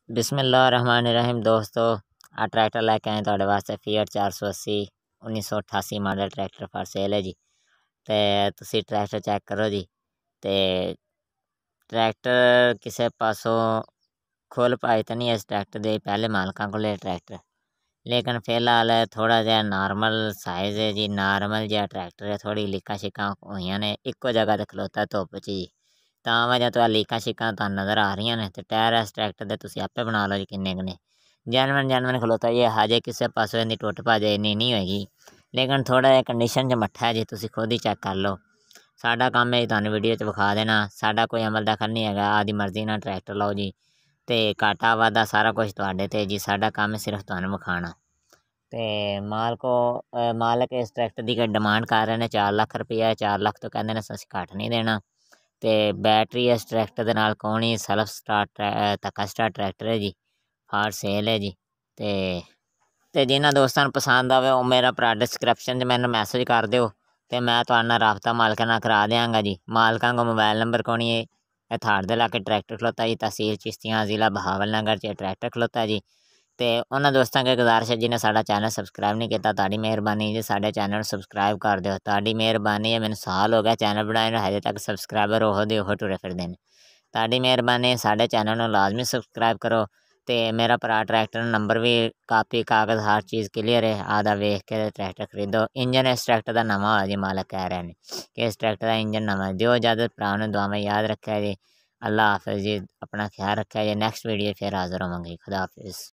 बिस्मिल्लाहिर्रहमानिर्रहीम दोस्तों, आ ट्रैक्टर लैके आए तुहाडे वास्ते fiat 480 1988 model tractor for sale है जी। ते तुसी ट्रैक्टर चेक करो जी। ते ट्रैक्टर किसे पासों खुल पाई तो नहीं इस ट्रैक्टर दे पहले मालकां कोल ट्रैक्टर, लेकिन फिलहाल थोड़ा जिहा नार्मल साइज है जी। नार्मल जिहा ट्रैक्टर है, थोड़ी लीकां शिकां होइयां ने, इक्को जगह ते खलोता धुप्प च जी। तां वजह तो लीकां शिकां तुहानूं नज़र आ रहियां ने। ते टायर इस ट्रैक्टर दे तुसी आपे बना लो जी किन्ने कने जैनवन खलोता जी। हजे किसे पासों इहदी टुट भज इन्नी नहीं होएगी, लेकिन थोड़ा जिहा कंडीशन च मट्ठा है जी। तुसी खुद ही चेक कर लो। साडा कम्म है जी तुहानूं वीडियो च विखा देना। साडा कोई अमल दखल नहीं हैगा। आदी मर्जी नाल ट्रैक्टर लाओ जी। ते घाटा वाधा सारा कुछ तुहाडे ते जी। साडा कम्म है सिर्फ तुहानूं विखाना। ते मालक इस ट्रैक्टर की डिमांड कर रहे हैं 4 लख रुपया। 4 लख तो कहते हैं असीं घट नहीं देना। ते बैटरी इस ट्रैक्टर दे नाल कोनी, सैल्फ स्टार्ट धक्का स्टार्ट ट्रैक्टर है जी, फॉर सेल है जी। ते जिन्हां दोस्तां नूं पसंद आवे ओह मेरा भरा डिस्क्रिप्शन च मैनूं मैसेज कर दिओ ते मैं तुहाडे नाल राबता मालकां नाल करा देआंगा जी। मालकां को मोबाइल नंबर कोनी है। थाड़ दे लाके ट्रैक्टर खलोता जी, तहसील चिश्तियां, ज़िला बहावलनगर च ट्रैक्टर खलोता जी। ते उन्हां दोस्तां अग्गें गुजारिश है जिन्हें साडा चैनल सबसक्राइब नहीं कीता, तुहाडी मेहरबानी जी साडे चैनल नूं सबसक्राइब कर दिओ। तुहाडी मेहरबानी है, मैनूं साल हो गया चैनल बनाए नूं, हजे तक सबसक्राइबर ओहो दे ओहो टुरे फिरदे ने। तुहाडी मेहरबानी साडे चैनल नूं लाजमी सबसक्राइब करो। ते मेरा भरा ट्रैक्टर नंबर भी कापी कागज़ हर चीज़ क्लीयर है। आदा वेख के ट्रैक्टर खरीदो। इंजन इस ट्रैक्टर दा नवां होया जी, मालक कह रहे ने कि इस ट्रैक्टर दा इंजन नवां है। दिओ इजाज़त, भरा नूं दुआवां याद रखेआ जी। अल्लाह हाफिज़ जी, अपना ख्याल रखेआ जी। नैक्सट वीडियो फिर हाज़र होवांगे। खुदा हाफिज़।